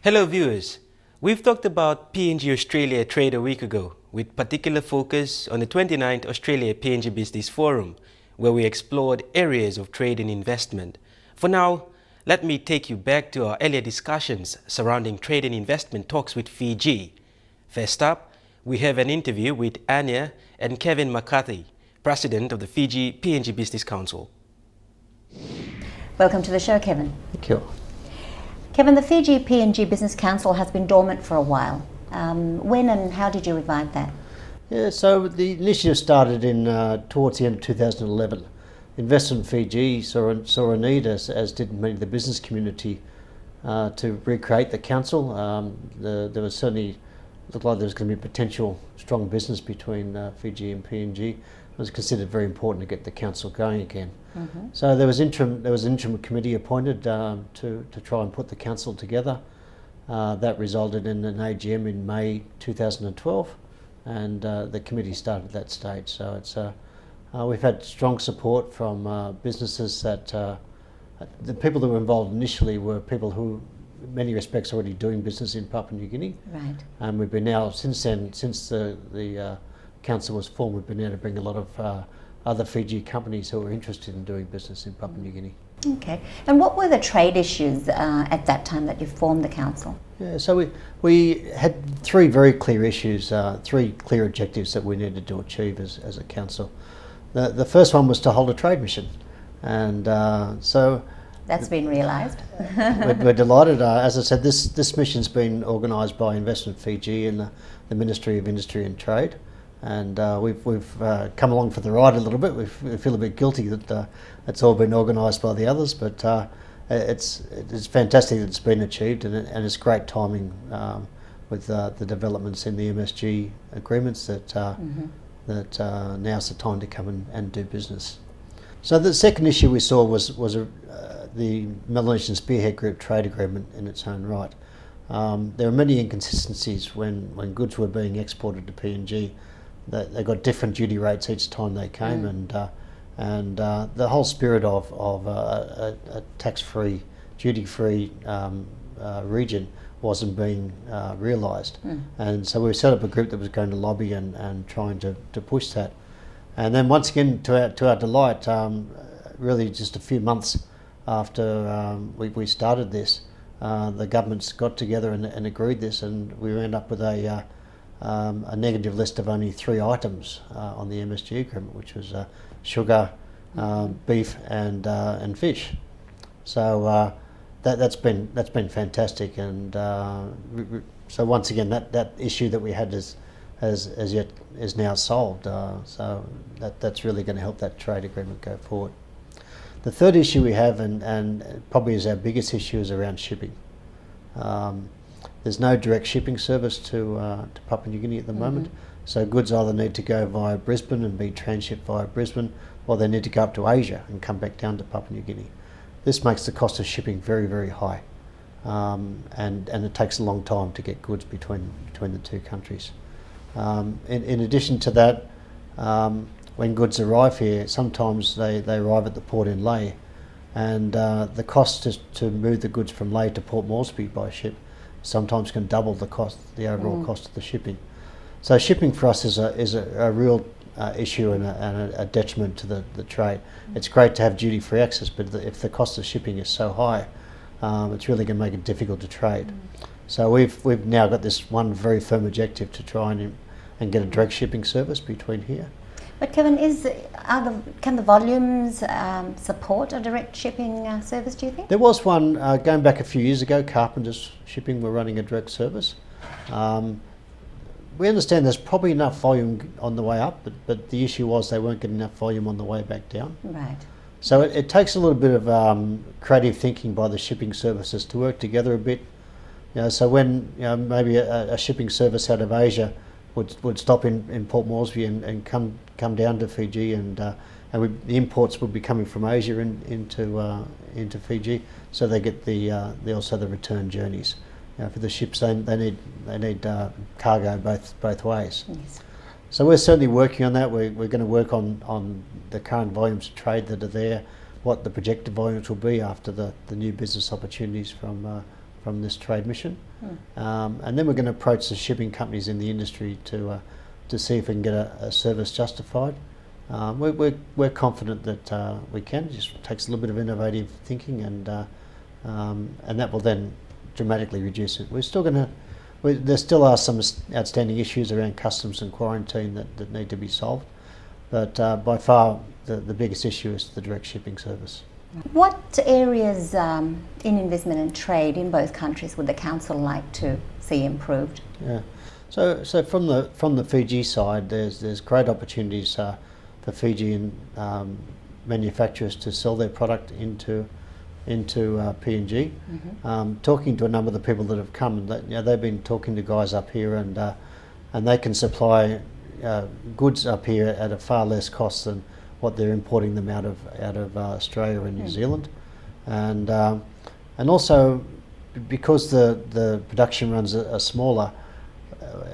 Hello viewers, we've talked about PNG Australia Trade a week ago, with particular focus on the 29th Australia PNG Business Forum, where we explored areas of trade and investment. For now, let me take you back to our earlier discussions surrounding trade and investment talks with Fiji. First up, we have an interview with Anya and Kevin McCarthy, President of the Fiji PNG Business Council. Welcome to the show, Kevin. Thank you. Kevin, the Fiji PNG Business Council has been dormant for a while. When and how did you revive that? Yeah, so the initiative started in towards the end of 2011. Investment Fiji saw a need, as did many of the business community, to recreate the council. There was certainly looked like there was going to be potential strong business between Fiji and PNG. It was considered very important to get the council going again. Mm-hmm. So there was an interim committee appointed to try and put the council together. That resulted in an AGM in May 2012, and the committee started at that stage. So it's we've had strong support from businesses that the people that were involved initially were people who, in many respects, already doing business in Papua New Guinea. Right. And we've been now, since the council was formed, we've been able to bring a lot of other Fiji companies who are interested in doing business in Papua New Guinea. Okay. And what were the trade issues at that time that you formed the council? Yeah, so we had three very clear issues, three clear objectives that we needed to achieve as a council. The first one was to hold a trade mission, and so that's been realised. we're delighted. As I said, this mission's been organised by Investment Fiji and the Ministry of Industry and Trade. And we've come along for the ride a little bit. We feel a bit guilty that it's all been organised by the others, but it's fantastic that it's been achieved, and it's great timing with the developments in the MSG agreements that now's the time to come and do business. So the second issue we saw was the Melanesian Spearhead Group trade agreement in its own right. There were many inconsistencies when goods were being exported to PNG. They got different duty rates each time they came, and the whole spirit of a tax-free, duty-free region wasn't being realised. And so we set up a group that was going to lobby and trying to push that. And then once again, to our delight, really just a few months after we started this, the governments got together and agreed this, and we ended up with a negative list of only 3 items on the MSG agreement, which was sugar, beef, and fish. So that's been fantastic, and so once again that issue that we had is now solved. So that's really going to help that trade agreement go forward. The third issue we have, and probably is our biggest issue, is around shipping. There's no direct shipping service to Papua New Guinea at the moment, so goods either need to go via Brisbane and be transshipped via Brisbane, or they need to go up to Asia and come back down to Papua New Guinea. This makes the cost of shipping very, very high, and it takes a long time to get goods between the two countries. In addition to that, when goods arrive here, sometimes they arrive at the port in Lae, and the cost to move the goods from Lae to Port Moresby by ship sometimes can double the overall cost of the shipping. So shipping for us is a real issue and a detriment to the trade. It's great to have duty-free access, but if the cost of shipping is so high, it's really going to make it difficult to trade. So we've now got this one very firm objective to try and get a direct shipping service between here. But Kevin, can the volumes support a direct shipping service, do you think? There was one going back a few years ago. Carpenters Shipping were running a direct service. We understand there's probably enough volume on the way up, but the issue was they weren't getting enough volume on the way back down. Right. So it takes a little bit of creative thinking by the shipping services to work together a bit. So when maybe a shipping service out of Asia would stop in Port Moresby and come down to Fiji, and the imports would be coming from Asia into Fiji, so they get also the return journeys. For the ships, they need cargo both ways. Yes. So we're certainly working on that. We're going to work on the current volumes of trade that are there, what the projected volumes will be after the new business opportunities from from this trade mission, and then we're going to approach the shipping companies in the industry to see if we can get a service justified. We're confident that we can. It just takes a little bit of innovative thinking, and that will then dramatically reduce it. We're still going to. There still are some outstanding issues around customs and quarantine that need to be solved, but by far the biggest issue is the direct shipping service. What areas in investment and trade in both countries would the council like to see improved? Yeah, so from the Fiji side, there's great opportunities for Fijian manufacturers to sell their product into PNG. Talking to a number of the people that have come, they've been talking to guys up here, and they can supply goods up here at a far less cost than what they're importing them out of Australia and New Zealand, and also because the production runs are smaller,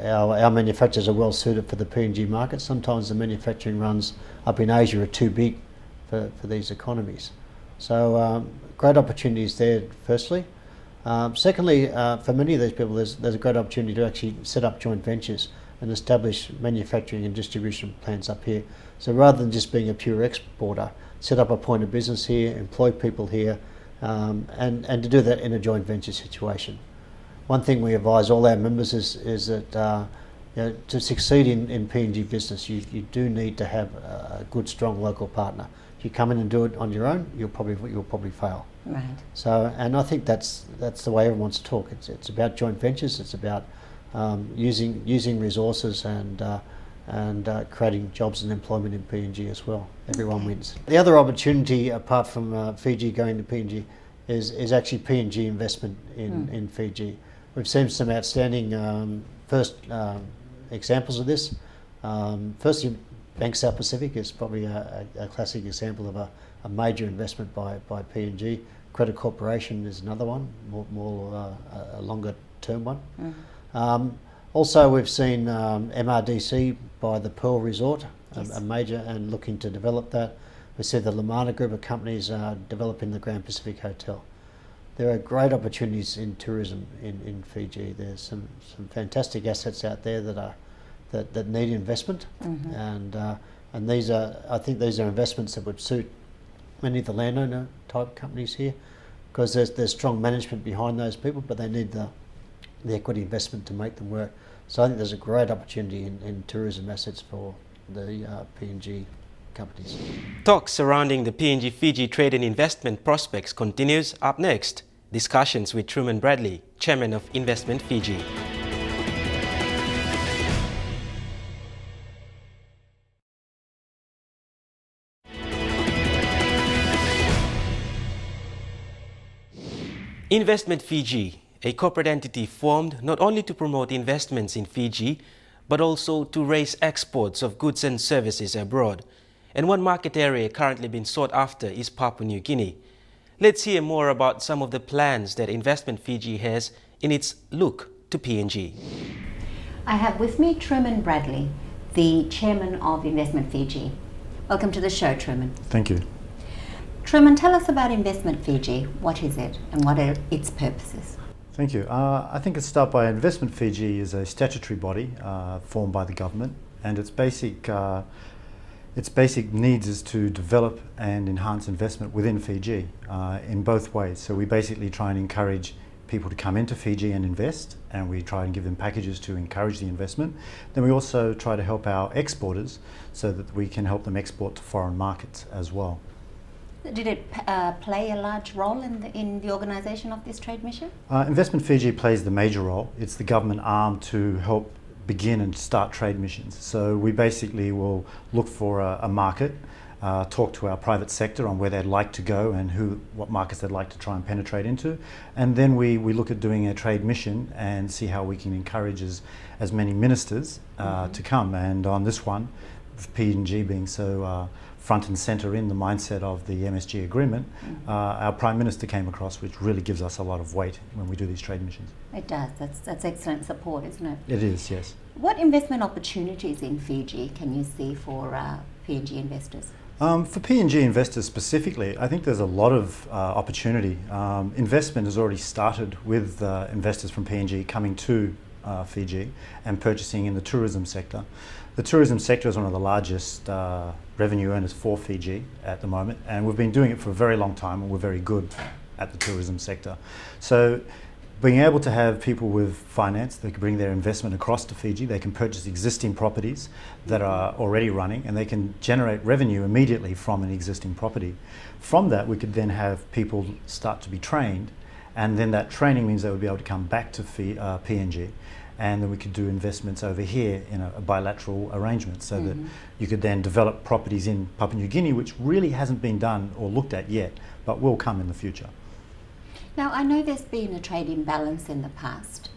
our manufacturers are well suited for the PNG market. Sometimes the manufacturing runs up in Asia are too big for these economies. So great opportunities there, firstly. Secondly, for many of these people, there's a great opportunity to actually set up joint ventures and establish manufacturing and distribution plants up here. So rather than just being a pure exporter, set up a point of business here, employ people here, and to do that in a joint venture situation. One thing we advise all our members is that to succeed in PNG business, you do need to have a good, strong local partner. If you come in and do it on your own, you'll probably fail. Right. So, and I think that's the way everyone wants to talk. It's about joint ventures. It's about using resources and creating jobs and employment in PNG as well. Everyone wins. The other opportunity, apart from Fiji going to PNG, is actually PNG investment in Fiji. We've seen some outstanding first examples of this. Firstly, Bank South Pacific is probably a classic example of a major investment by PNG. Credit Corporation is another one, more a longer term one. Also, we've seen MRDC buy the Pearl Resort, a major, and looking to develop that. We see the Lamana group of companies developing the Grand Pacific Hotel. There are great opportunities in tourism in Fiji. There's some fantastic assets out there that need investment, and these are, I think these are investments that would suit many of the landowner type companies here, because there's strong management behind those people, but they need the equity investment to make them work. So I think there's a great opportunity in tourism assets for the PNG companies. Talks surrounding the PNG-Fiji trade and investment prospects continues. Up next, discussions with Truman Bradley, Chairman of Investment Fiji. Investment Fiji, a corporate entity formed not only to promote investments in Fiji, but also to raise exports of goods and services abroad. And one market area currently being sought after is Papua New Guinea. Let's hear more about some of the plans that Investment Fiji has in its look to PNG. I have with me Truman Bradley, the Chairman of Investment Fiji. Welcome to the show, Truman. Thank you. Truman, tell us about Investment Fiji. What is it and what are its purposes? Thank you. I think it's start by Investment Fiji is a statutory body formed by the government, and its basic needs is to develop and enhance investment within Fiji in both ways. So we basically try and encourage people to come into Fiji and invest, and we try and give them packages to encourage the investment. Then we also try to help our exporters so that we can help them export to foreign markets as well. Did it play a large role in the organisation of this trade mission? Investment Fiji plays the major role. It's the government arm to help begin and start trade missions. So we basically will look for a market, talk to our private sector on where they'd like to go and what markets they'd like to try and penetrate into, and then we look at doing a trade mission and see how we can encourage as many ministers to come. And on this one, with PNG being so front and centre in the mindset of the MSG agreement, our Prime Minister came across, which really gives us a lot of weight when we do these trade missions. It does. That's excellent support, isn't it? It is, yes. What investment opportunities in Fiji can you see for PNG investors? For PNG investors specifically, I think there's a lot of opportunity. Investment has already started with investors from PNG coming to Fiji and purchasing in the tourism sector. The tourism sector is one of the largest revenue earners for Fiji at the moment, and we've been doing it for a very long time, and we're very good at the tourism sector. So being able to have people with finance, they can bring their investment across to Fiji, they can purchase existing properties that are already running, and they can generate revenue immediately from an existing property. From that, we could then have people start to be trained, and then that training means they would be able to come back to PNG, and then we could do investments over here in a bilateral arrangement, so that you could then develop properties in Papua New Guinea, which really hasn't been done or looked at yet, but will come in the future. Now, I know there's been a trade imbalance in the past.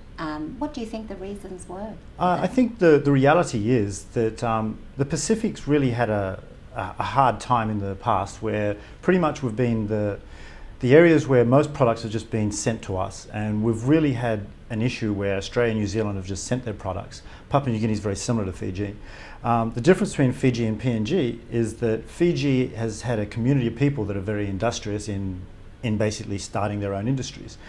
What do you think the reasons were? I think the reality is that the Pacific's really had a hard time in the past, where pretty much we've been the areas where most products have just been sent to us, and we've really had an issue where Australia and New Zealand have just sent their products. Papua New Guinea is very similar to Fiji. The difference between Fiji and PNG is that Fiji has had a community of people that are very industrious in basically starting their own industries.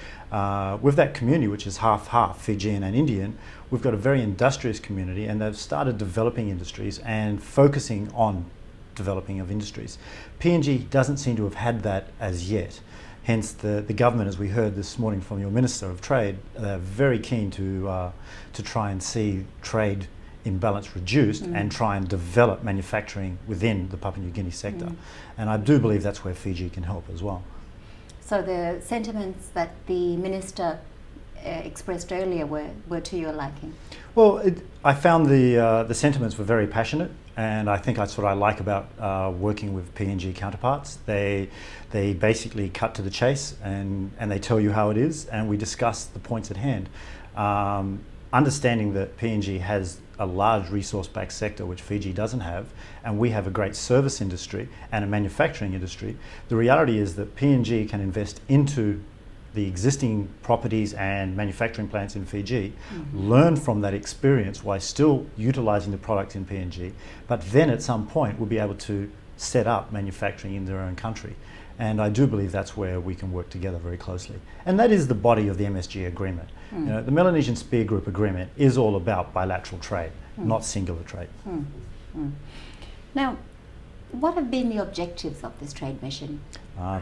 With that community, which is half Fijian and Indian, we've got a very industrious community, and they've started developing industries and focusing on developing of industries. PNG doesn't seem to have had that as yet. Hence the government, as we heard this morning from your Minister of Trade, they're very keen to try and see trade imbalance reduced and try and develop manufacturing within the Papua New Guinea sector. And I do believe that's where Fiji can help as well. So the sentiments that the Minister expressed earlier were to your liking? Well, I found the sentiments were very passionate, and I think that's what I like about working with PNG counterparts. They basically cut to the chase, and they tell you how it is, and we discuss the points at hand. Understanding that PNG has a large resource-backed sector which Fiji doesn't have, and we have a great service industry and a manufacturing industry, the reality is that PNG can invest into the existing properties and manufacturing plants in Fiji, learn from that experience while still utilising the products in PNG, but then at some point we'll be able to set up manufacturing in their own country. And I do believe that's where we can work together very closely. And that is the body of the MSG agreement. You know, the Melanesian Spear Group agreement is all about bilateral trade, not singular trade. Now, what have been the objectives of this trade mission?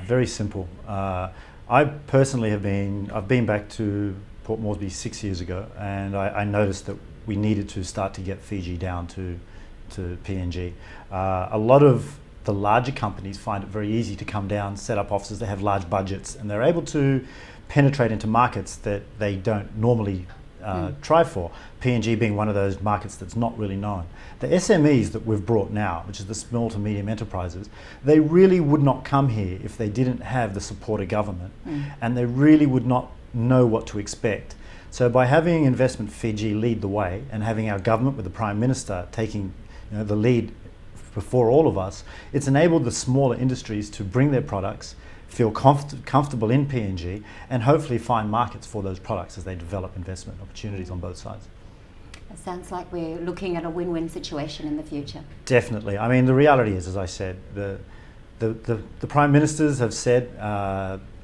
Very simple. I personally I've been back to Port Moresby 6 years ago, and I noticed that we needed to start to get Fiji down to PNG. A lot of the larger companies find it very easy to come down, set up offices, they have large budgets, and they're able to penetrate into markets that they don't normally try for. PNG being one of those markets that's not really known. The SMEs that we've brought now, which is the small to medium enterprises, they really would not come here if they didn't have the support of government, and they really would not know what to expect. So by having Investment Fiji lead the way, and having our government with the Prime Minister taking the lead before all of us, it's enabled the smaller industries to bring their products, feel comfortable in PNG, and hopefully find markets for those products as they develop investment opportunities on both sides. It sounds like we're looking at a win-win situation in the future. Definitely. I mean, the reality is, as I said, the Prime Ministers have said,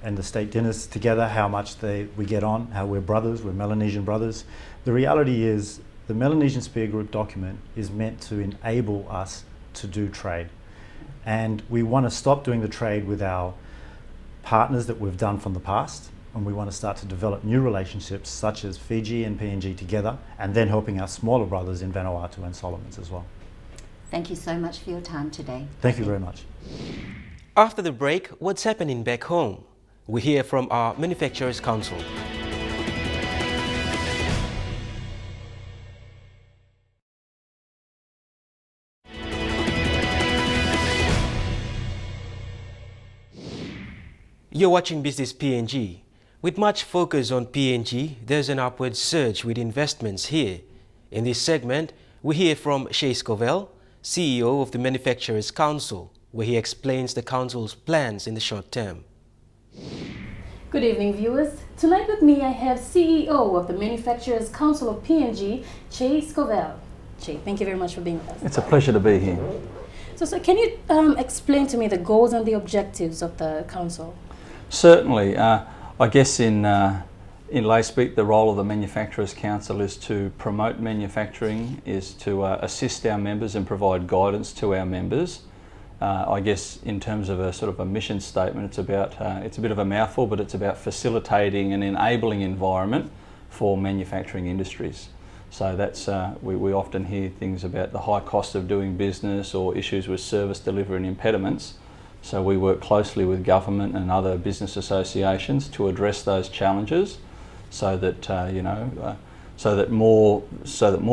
and the state dinners together, how much we get on, how we're brothers, we're Melanesian brothers. The reality is, the Melanesian Spear Group document is meant to enable us to do trade. And we want to stop doing the trade with our partners that we've done from the past, and we want to start to develop new relationships such as Fiji and PNG together, and then helping our smaller brothers in Vanuatu and Solomons as well. Thank you so much for your time today. Thank you very much. After the break, what's happening back home? We hear from our Manufacturers Council. You're watching Business PNG. With much focus on PNG, there's an upward surge with investments here. In this segment, we hear from Shay Scovell, CEO of the Manufacturers Council, where he explains the Council's plans in the short term. Good evening, viewers. Tonight with me, I have CEO of the Manufacturers Council of PNG, Shay Scovell. Shay, thank you very much for being with us. It's a pleasure to be here. So can you explain to me the goals and the objectives of the council? Certainly. I guess in lay speak, the role of the Manufacturers Council is to promote manufacturing, is to assist our members and provide guidance to our members. I guess in terms of a sort of a mission statement, it's about, it's a bit of a mouthful, but it's about facilitating an enabling environment for manufacturing industries. So that's, we often hear things about the high cost of doing business or issues with service delivery and impediments. So we work closely with government and other business associations to address those challenges, so that so that more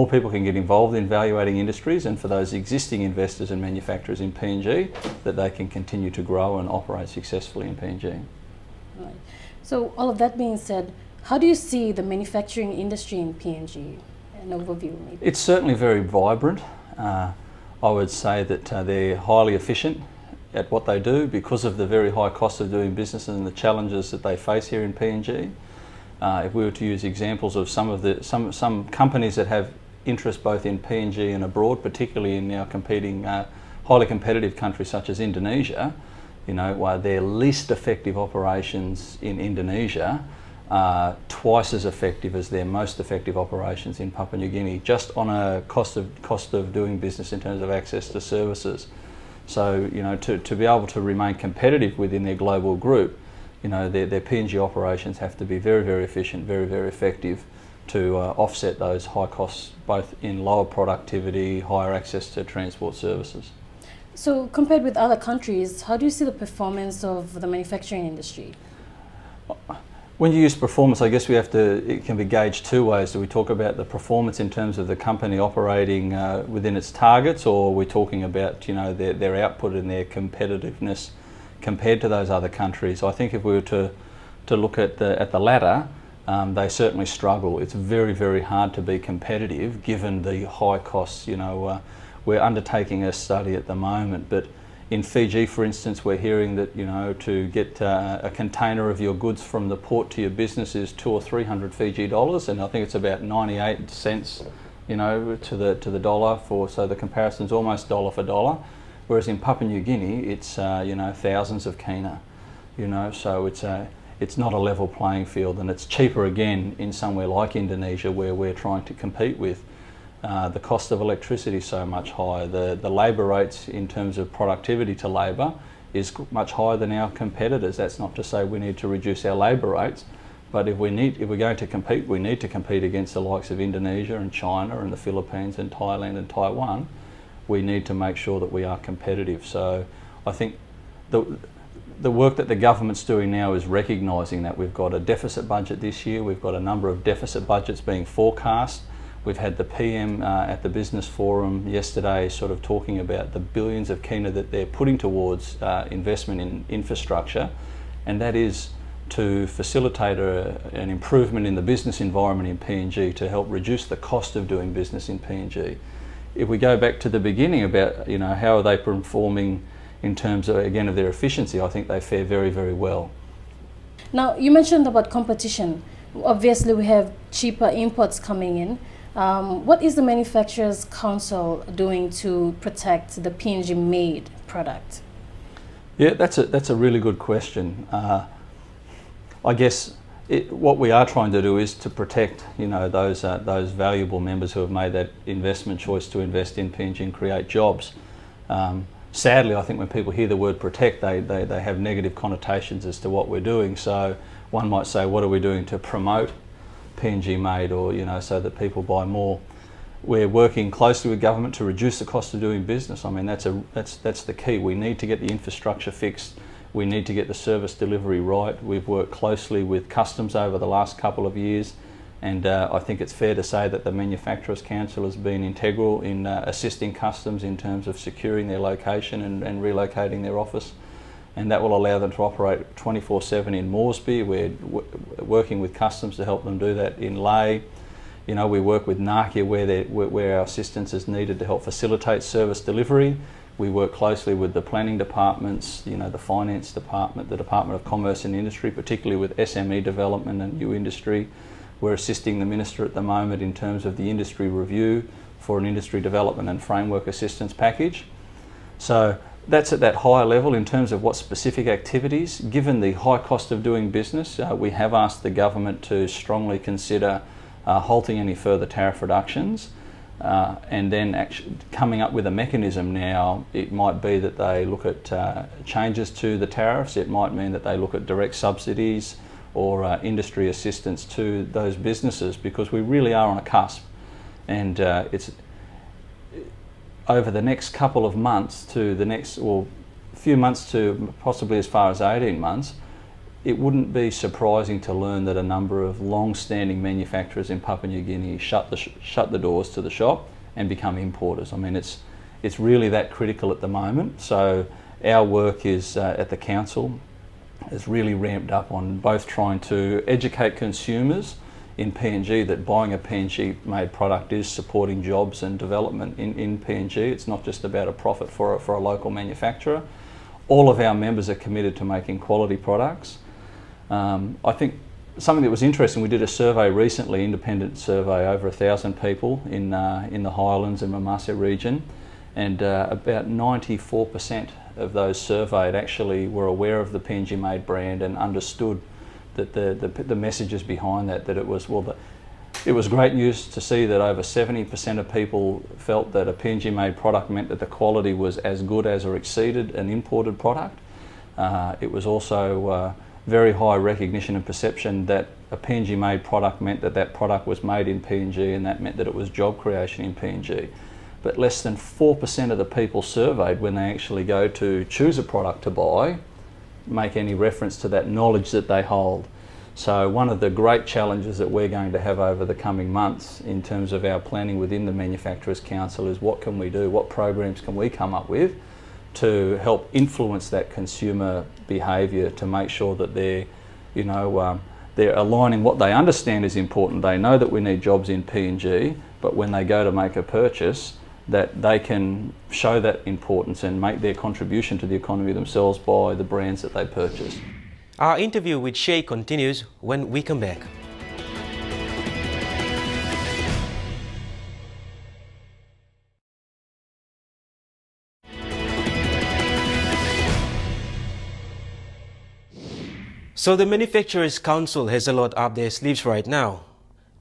people can get involved in evaluating industries, and for those existing investors and manufacturers in PNG, that they can continue to grow and operate successfully in PNG. Right. So all of that being said, how do you see the manufacturing industry in PNG? An overview, maybe. It's certainly very vibrant. I would say that they're highly efficient at what they do because of the very high cost of doing business and the challenges that they face here in PNG. If we were to use examples of some companies that have interest both in PNG and abroad, particularly in now competing highly competitive countries such as Indonesia, while their least effective operations in Indonesia are twice as effective as their most effective operations in Papua New Guinea, just on a cost of doing business in terms of access to services. So to be able to remain competitive within their global group, their PNG operations have to be very, very efficient, very, very effective to offset those high costs, both in lower productivity, higher access to transport services. So compared with other countries, how do you see the performance of the manufacturing industry? When you use performance, I guess it can be gauged two ways. Do we talk about the performance in terms of the company operating within its targets, or are we talking about their output and their competitiveness compared to those other countries? I think if we were to look at the latter, they certainly struggle. It's very, very hard to be competitive given the high costs. We're undertaking a study at the moment, but in Fiji, for instance, we're hearing that to get a container of your goods from the port to your business is $200 or $300 Fiji dollars, and I think it's about 98 cents, to the dollar. So the comparison's almost dollar for dollar. Whereas in Papua New Guinea, it's thousands of kina. So it's not a level playing field, and it's cheaper again in somewhere like Indonesia, where we're trying to compete with. The cost of electricity is so much higher. The labour rates in terms of productivity to labour is much higher than our competitors. That's not to say we need to reduce our labour rates, but if we're going to compete, we need to compete against the likes of Indonesia and China and the Philippines and Thailand and Taiwan. We need to make sure that we are competitive. So I think the work that the government's doing now is recognising that we've got a deficit budget this year. We've got a number of deficit budgets being forecast. We've had the PM at the Business Forum yesterday sort of talking about the billions of kina that they're putting towards investment in infrastructure, and that is to facilitate an improvement in the business environment in PNG to help reduce the cost of doing business in PNG. If we go back to the beginning about how are they performing in terms of, again, of their efficiency, I think they fare very, very well. Now, you mentioned about competition. Obviously, we have cheaper imports coming in. What is the Manufacturers Council doing to protect the PNG-made product? Yeah, that's a really good question. I guess what we are trying to do is to protect, those valuable members who have made that investment choice to invest in PNG and create jobs. Sadly, I think when people hear the word protect, they have negative connotations as to what we're doing. So one might say, what are we doing to promote PNG made, or so that people buy more? We're working closely with government to reduce the cost of doing business. I mean, that's the key. We need to get the infrastructure fixed. We need to get the service delivery right. We've worked closely with customs over the last couple of years, and I think it's fair to say that the Manufacturers Council has been integral in assisting customs in terms of securing their location and relocating their office. And that will allow them to operate 24/7 in Moresby. We're working with customs to help them do that in Lae. We work with NACIA where our assistance is needed to help facilitate service delivery. We work closely with the planning departments, the finance department, the Department of Commerce and Industry, particularly with SME development and new industry. We're assisting the Minister at the moment in terms of the industry review for an industry development and framework assistance package. So that's at that higher level in terms of what specific activities. Given the high cost of doing business, we have asked the government to strongly consider halting any further tariff reductions, and then actually coming up with a mechanism. Now, it might be that they look at changes to the tariffs. It might mean that they look at direct subsidies or industry assistance to those businesses, because we really are on a cusp, and it's over the next couple of months to the next, well, few months to possibly as far as 18 months, it wouldn't be surprising to learn that a number of long-standing manufacturers in Papua New Guinea shut the doors to the shop and become importers. I mean, it's really that critical at the moment. So our work is at the council is really ramped up on both trying to educate consumers in PNG that buying a PNG made product is supporting jobs and development in PNG. It's not just about a profit for a local manufacturer. All of our members are committed to making quality products. I think something that was interesting, we did a survey recently, independent survey, over 1,000 people in the Highlands and Mamasa region, and about 94% of those surveyed actually were aware of the PNG made brand and understood that the messages behind that it was, well, it was great news to see that over 70% of people felt that a PNG made product meant that the quality was as good as or exceeded an imported product. It was also very high recognition and perception that a PNG made product meant that that product was made in PNG, and that meant that it was job creation in PNG. But less than 4% of the people surveyed, when they actually go to choose a product to buy, make any reference to that knowledge that they hold. So one of the great challenges that we're going to have over the coming months in terms of our planning within the Manufacturers Council is what can we do, what programs can we come up with to help influence that consumer behaviour, to make sure that they're aligning what they understand is important. They know that we need jobs in PNG, but when they go to make a purchase, that they can show that importance and make their contribution to the economy themselves by the brands that they purchase. Our interview with Shay continues when we come back. So the Manufacturers Council has a lot up their sleeves right now.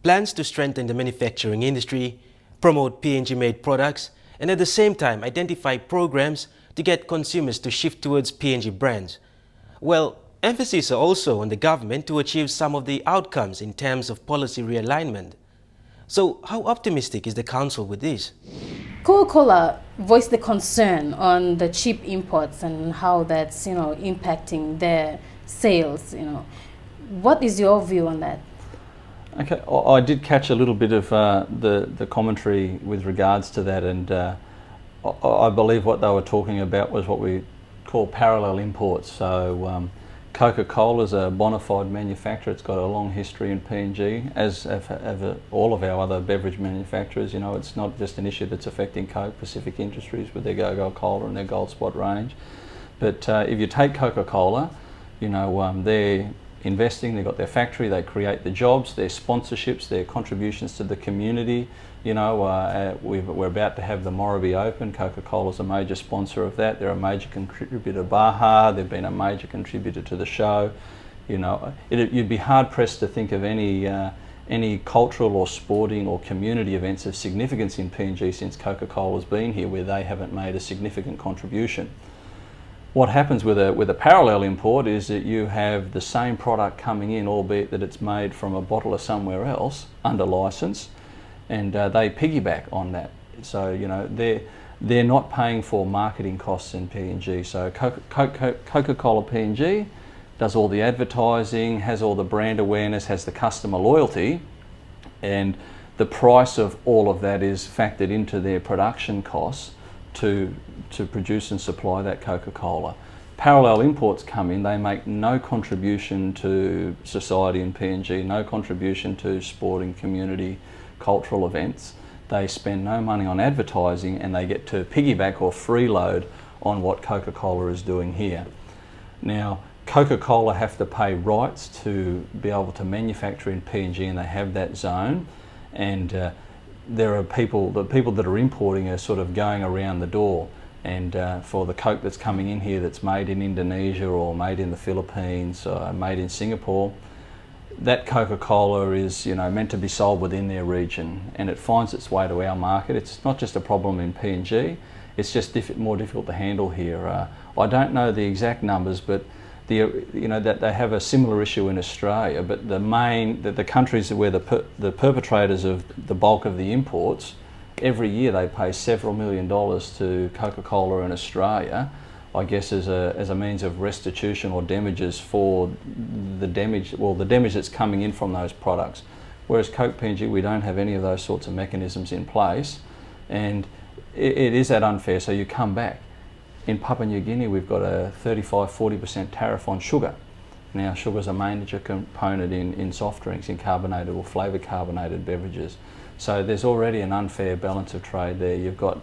Plans to strengthen the manufacturing industry, promote PNG-made products, and at the same time identify programs to get consumers to shift towards PNG brands. Well, emphasis are also on the government to achieve some of the outcomes in terms of policy realignment. So how optimistic is the Council with this? Coca-Cola voiced the concern on the cheap imports and how that's, impacting their sales. What is your view on that? Okay, I did catch a little bit of the commentary with regards to that, and I believe what they were talking about was what we call parallel imports. So Coca-Cola is a bona fide manufacturer. It's got a long history in PNG, as have all of our other beverage manufacturers. It's not just an issue that's affecting Coke, Pacific Industries with their Go-Go Cola and their Gold Spot range. But if you take Coca-Cola, they're investing, they've got their factory, they create the jobs, their sponsorships, their contributions to the community. We're about to have the Morribee Open. Coca-Cola's a major sponsor of that. They're a major contributor to Baja. They've been a major contributor to the show. You'd be hard pressed to think of any cultural or sporting or community events of significance in PNG since Coca-Cola's been here where they haven't made a significant contribution. What happens with a parallel import is that you have the same product coming in, albeit that it's made from a bottler somewhere else under licence, and they piggyback on that. So they're not paying for marketing costs in PNG. So Coca-Cola PNG does all the advertising, has all the brand awareness, has the customer loyalty, and the price of all of that is factored into their production costs to produce and supply that Coca-Cola. Parallel imports come in, they make no contribution to society in PNG, no contribution to sporting, community, cultural events. They spend no money on advertising, and they get to piggyback or freeload on what Coca-Cola is doing here. Now, Coca-Cola have to pay rights to be able to manufacture in PNG, and they have that zone, and there are the people that are importing are sort of going around the door, And for the coke that's coming in here that's made in Indonesia or made in the Philippines or made in Singapore, that Coca-Cola is meant to be sold within their region, and it finds its way to our market. It's not just a problem in PNG, it's just more difficult to handle here. I don't know the exact numbers, but that they have a similar issue in Australia, but the countries where the perpetrators of the bulk of the imports, every year they pay several $1 million to Coca-Cola in Australia, I guess as a means of restitution or damages for the damage that's coming in from those products. Whereas Coke PNG, we don't have any of those sorts of mechanisms in place, and it is that unfair. So you come back. In Papua New Guinea, we've got a 35–40% tariff on sugar. Now, sugar is a major component in soft drinks, in carbonated or flavoured carbonated beverages. So there's already an unfair balance of trade there. You've got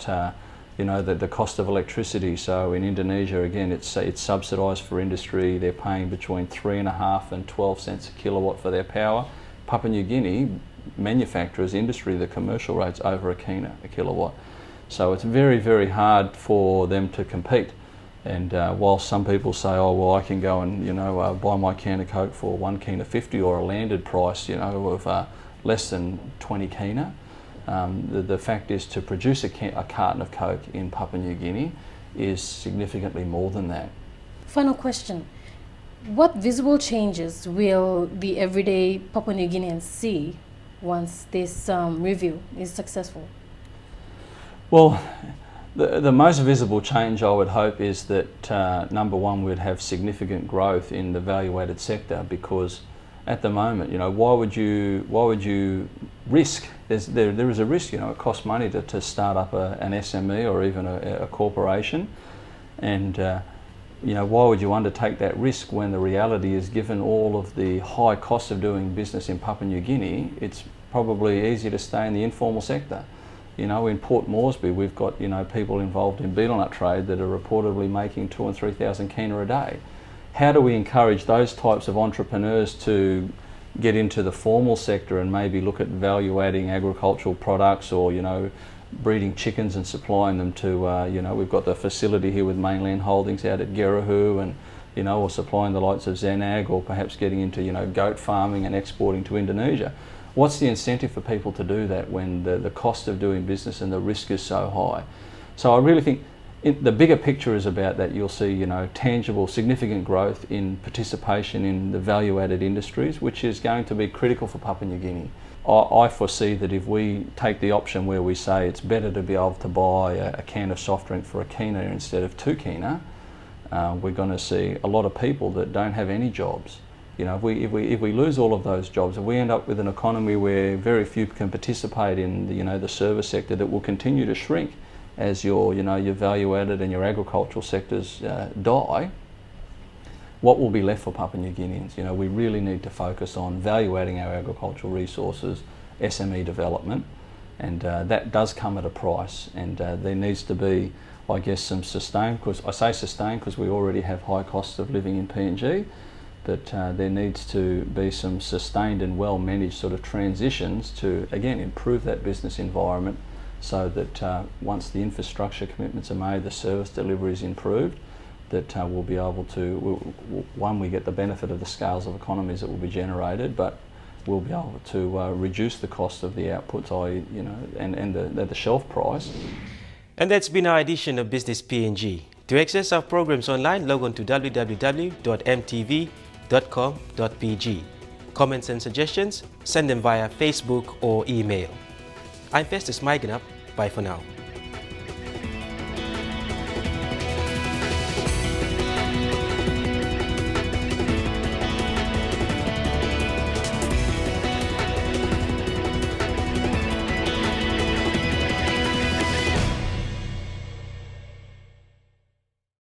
the cost of electricity. So in Indonesia, again, it's subsidised for industry. They're paying between 3.5 and 12 cents a kilowatt for their power. Papua New Guinea, manufacturers, industry, the commercial rate's over a kina a kilowatt. So it's very, very hard for them to compete. And while some people say, oh, well, I can go and buy my can of Coke for 1 kina 50 or a landed price, of less than 20 kina. The fact is, to produce a carton of Coke in Papua New Guinea is significantly more than that. Final question. What visible changes will the everyday Papua New Guineans see once this review is successful? Well, the most visible change I would hope is that number one, we'd have significant growth in the value-added sector, because at the moment, why would you risk? There is a risk. It costs money to start up an SME or even a corporation, and why would you undertake that risk when the reality is, given all of the high costs of doing business in Papua New Guinea, it's probably easier to stay in the informal sector. In Port Moresby, we've got people involved in betel nut trade that are reportedly making 2,000 and 3,000 kina a day. How do we encourage those types of entrepreneurs to get into the formal sector and maybe look at value-adding agricultural products, or breeding chickens and supplying them to we've got the facility here with Mainland Holdings out at Gerahu, and or supplying the likes of Zanag, or perhaps getting into goat farming and exporting to Indonesia. What's the incentive for people to do that when the cost of doing business and the risk is so high? So I really think the bigger picture is about that. You'll see tangible, significant growth in participation in the value-added industries, which is going to be critical for Papua New Guinea. I foresee that if we take the option where we say it's better to be able to buy a can of soft drink for a kina instead of 2 kina, we're going to see a lot of people that don't have any jobs. If we lose all of those jobs, if we end up with an economy where very few can participate in the service sector, that will continue to shrink as your value-added and your agricultural sectors die, what will be left for Papua New Guineans? We really need to focus on value-adding our agricultural resources, SME development, and that does come at a price, and there needs to be, I guess, some sustained, because I say sustained because we already have high costs of living in PNG, but there needs to be some sustained and well-managed sort of transitions to, again, improve that business environment, so that once the infrastructure commitments are made, the service delivery is improved, that we'll be able to, one, we get the benefit of the scales of economies that will be generated, but we'll be able to reduce the cost of the outputs, i.e., and the shelf price. And that's been our edition of Business PNG. To access our programs online, log on to www.emtv.com.pg. Comments and suggestions, send them via Facebook or email. I'm Festus Maiganap. Bye for now.